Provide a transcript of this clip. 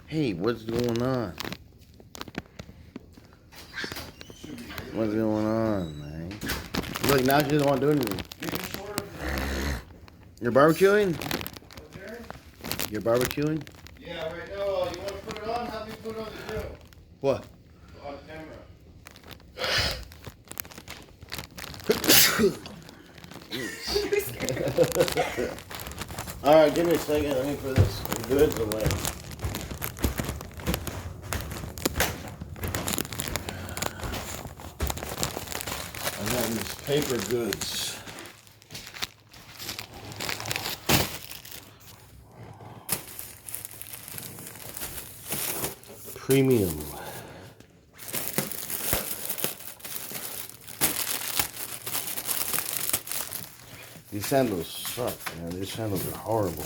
Hey, what's going on? What's going on, man? Look, now she doesn't want to do anything. You're barbecuing? You're barbecuing? Yeah, right now, you want to put it on? Have me put it on the grill. What? On camera. Alright, give me a second. Let me put this goods away. I got these paper goods. Premium. These sandals suck, man. These sandals are horrible.